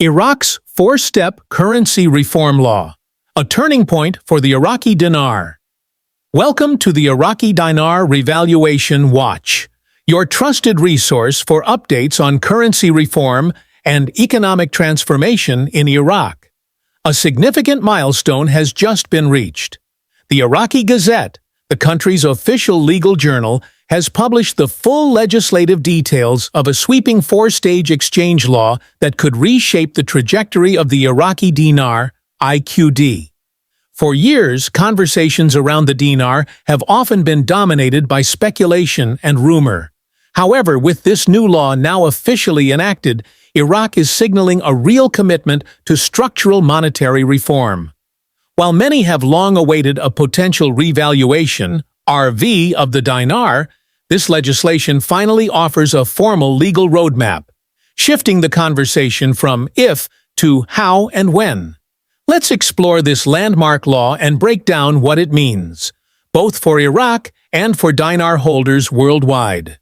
Iraq's four-step currency reform law, a turning point for the Iraqi Dinar. Welcome to the Iraqi Dinar Revaluation Watch, your trusted resource for updates on currency reform and economic transformation in Iraq. A significant milestone has just been reached. The Iraqi Gazette, the country's official legal journal, has published the full legislative details of a sweeping four-stage exchange law that could reshape the trajectory of the Iraqi Dinar, IQD. For years, conversations around the dinar have often been dominated by speculation and rumor. However, with this new law now officially enacted, Iraq is signaling a real commitment to structural monetary reform. While many have long awaited a potential revaluation, RV, of the dinar, this legislation finally offers a formal legal roadmap, shifting the conversation from if to how and when. Let's explore this landmark law and break down what it means, both for Iraq and for dinar holders worldwide.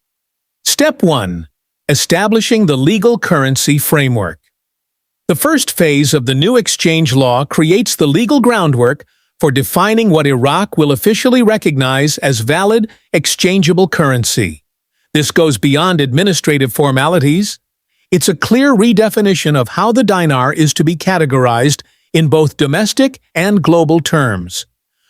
Step 1. Establishing the legal currency framework. The first phase of the new exchange law creates the legal groundwork for defining what Iraq will officially recognize as valid, exchangeable currency. This goes beyond administrative formalities. It's a clear redefinition of how the dinar is to be categorized in both domestic and global terms.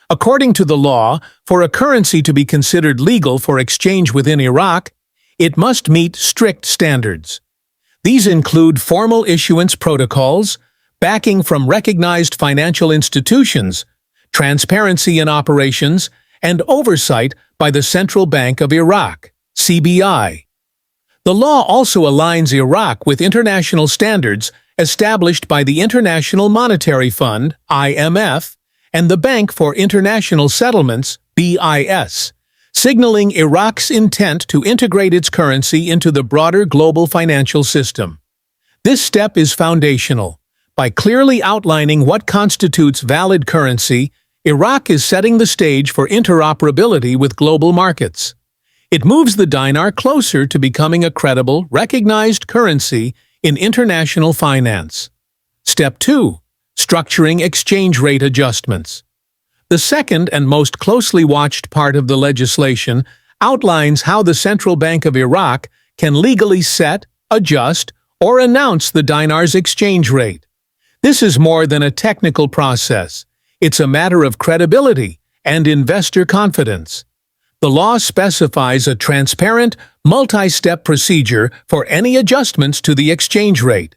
According to the law, for a currency to be considered legal for exchange within Iraq, it must meet strict standards. These include formal issuance protocols, backing from recognized financial institutions, transparency in operations, and oversight by the Central Bank of Iraq, CBI. The law also aligns Iraq with international standards established by the International Monetary Fund, IMF, and the Bank for International Settlements, BIS, signaling Iraq's intent to integrate its currency into the broader global financial system. This step is foundational. By clearly outlining what constitutes valid currency, Iraq is setting the stage for interoperability with global markets. It moves the dinar closer to becoming a credible, recognized currency in international finance. Step 2. Structuring exchange rate adjustments. The second and most closely watched part of the legislation outlines how the Central Bank of Iraq can legally set, adjust, or announce the dinar's exchange rate. This is more than a technical process. It's a matter of credibility and investor confidence. The law specifies a transparent, multi-step procedure for any adjustments to the exchange rate.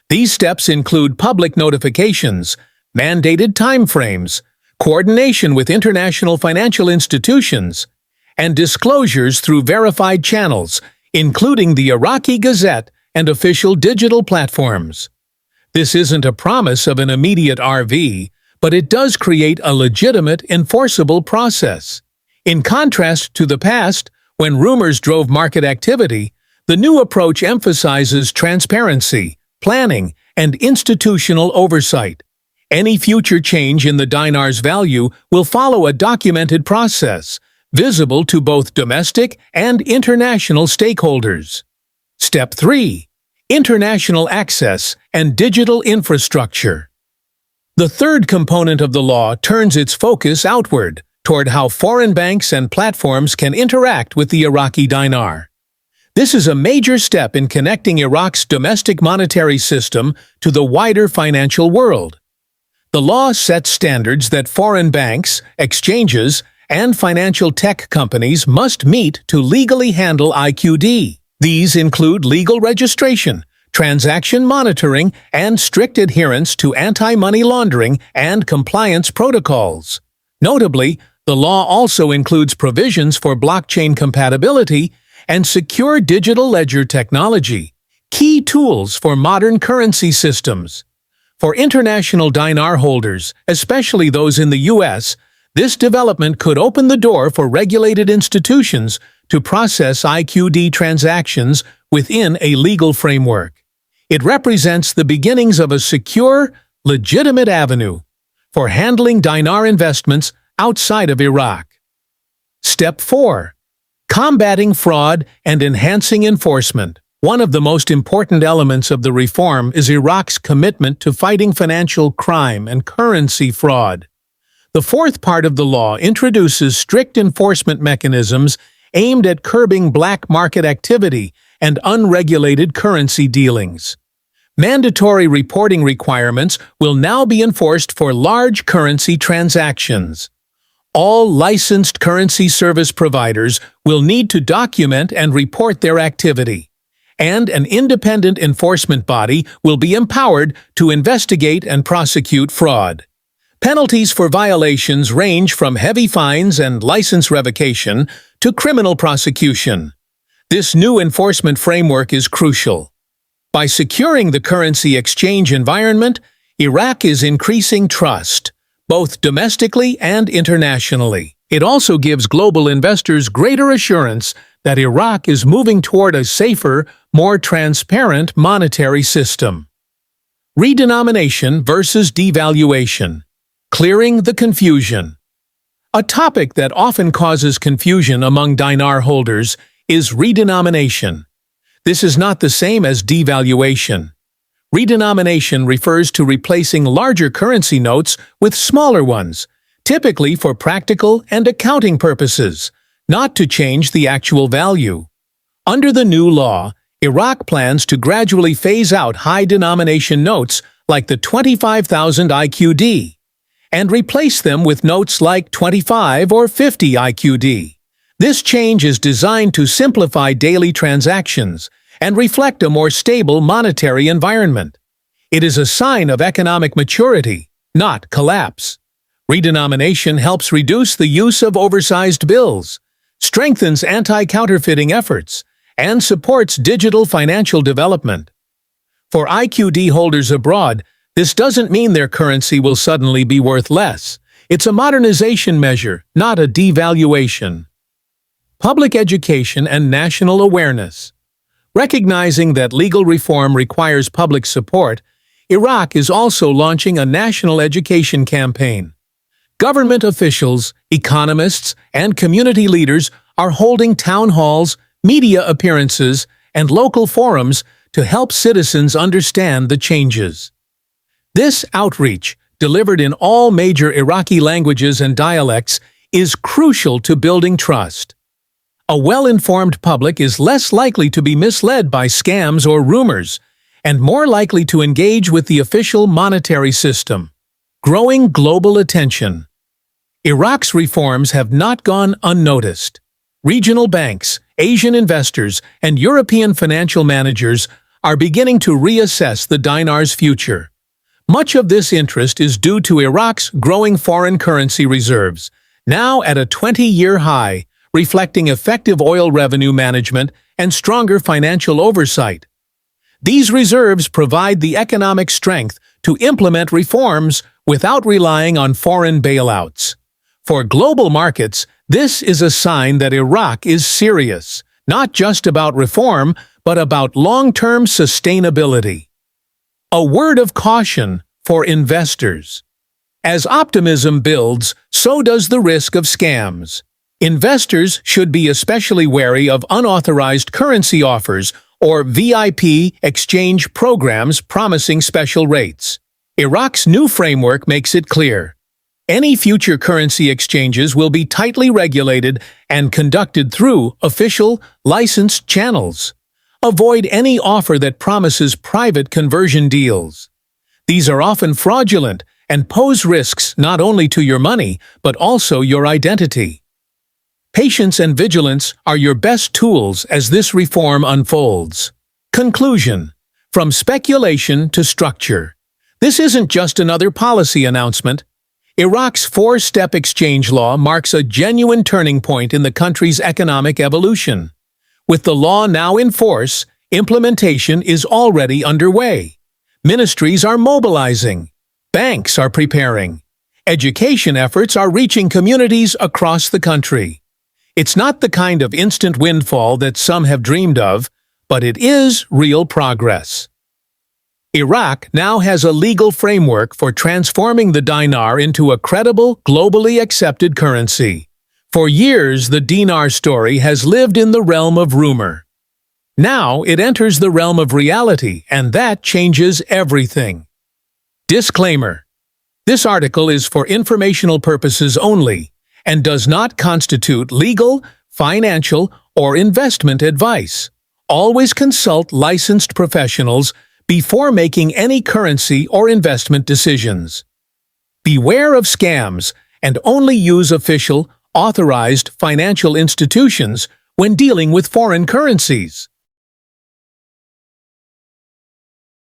These steps include public notifications, mandated timeframes, coordination with international financial institutions, and disclosures through verified channels, including the Iraqi Gazette and official digital platforms. This isn't a promise of an immediate RV, but it does create a legitimate, enforceable process. In contrast to the past, when rumors drove market activity, the new approach emphasizes transparency, planning, and institutional oversight. Any future change in the dinar's value will follow a documented process, visible to both domestic and international stakeholders. Step 3. International access and digital infrastructure. The third component of the law turns its focus outward, toward how foreign banks and platforms can interact with the Iraqi dinar. This is a major step in connecting Iraq's domestic monetary system to the wider financial world. The law sets standards that foreign banks, exchanges, and financial tech companies must meet to legally handle IQD. These include legal registration, transaction monitoring, and strict adherence to anti-money laundering and compliance protocols. Notably, the law also includes provisions for blockchain compatibility and secure digital ledger technology, key tools for modern currency systems. For international dinar holders, especially those in the U.S., this development could open the door for regulated institutions to process IQD transactions within a legal framework. It represents the beginnings of a secure, legitimate avenue for handling dinar investments outside of Iraq. Step 4. Combating fraud and enhancing enforcement. One of the most important elements of the reform is Iraq's commitment to fighting financial crime and currency fraud. The fourth part of the law introduces strict enforcement mechanisms aimed at curbing black market activity and unregulated currency dealings. Mandatory reporting requirements will now be enforced for large currency transactions. All licensed currency service providers will need to document and report their activity, and an independent enforcement body will be empowered to investigate and prosecute fraud. Penalties for violations range from heavy fines and license revocation to criminal prosecution. This new enforcement framework is crucial. By securing the currency exchange environment, Iraq is increasing trust, both domestically and internationally. It also gives global investors greater assurance that Iraq is moving toward a safer, more transparent monetary system. Redenomination versus devaluation. Clearing the confusion. A topic that often causes confusion among dinar holders is redenomination. This is not the same as devaluation. Redenomination refers to replacing larger currency notes with smaller ones, typically for practical and accounting purposes, not to change the actual value. Under the new law, Iraq plans to gradually phase out high-denomination notes like the 25,000 IQD, and replace them with notes like 25 or 50 IQD. This change is designed to simplify daily transactions and reflect a more stable monetary environment. It is a sign of economic maturity, not collapse. Redenomination helps reduce the use of oversized bills, strengthens anti-counterfeiting efforts, and supports digital financial development. For IQD holders abroad, this doesn't mean their currency will suddenly be worth less. It's a modernization measure, not a devaluation. Public education and national awareness. Recognizing that legal reform requires public support, Iraq is also launching a national education campaign. Government officials, economists, and community leaders are holding town halls, media appearances, and local forums to help citizens understand the changes. This outreach, delivered in all major Iraqi languages and dialects, is crucial to building trust. A well-informed public is less likely to be misled by scams or rumors, and more likely to engage with the official monetary system. Growing global attention. Iraq's reforms have not gone unnoticed. Regional banks, Asian investors, and European financial managers are beginning to reassess the dinar's future. Much of this interest is due to Iraq's growing foreign currency reserves, now at a 20-year high, reflecting effective oil revenue management and stronger financial oversight. These reserves provide the economic strength to implement reforms without relying on foreign bailouts. For global markets, this is a sign that Iraq is serious, not just about reform, but about long-term sustainability. A word of caution for investors. As optimism builds, so does the risk of scams. Investors should be especially wary of unauthorized currency offers or VIP exchange programs promising special rates. Iraq's new framework makes it clear. Any future currency exchanges will be tightly regulated and conducted through official, licensed channels. Avoid any offer that promises private conversion deals. These are often fraudulent and pose risks not only to your money, but also your identity. Patience and vigilance are your best tools as this reform unfolds. Conclusion. From speculation to structure. This isn't just another policy announcement. Iraq's four-step exchange law marks a genuine turning point in the country's economic evolution. With the law now in force, implementation is already underway. Ministries are mobilizing. Banks are preparing. Education efforts are reaching communities across the country. It's not the kind of instant windfall that some have dreamed of, but it is real progress. Iraq now has a legal framework for transforming the dinar into a credible, globally accepted currency. For years, the dinar story has lived in the realm of rumor. Now it enters the realm of reality, and that changes everything. Disclaimer: this article is for informational purposes only and does not constitute legal, financial, or investment advice. Always consult licensed professionals before making any currency or investment decisions. Beware of scams and only use official, authorized financial institutions when dealing with foreign currencies.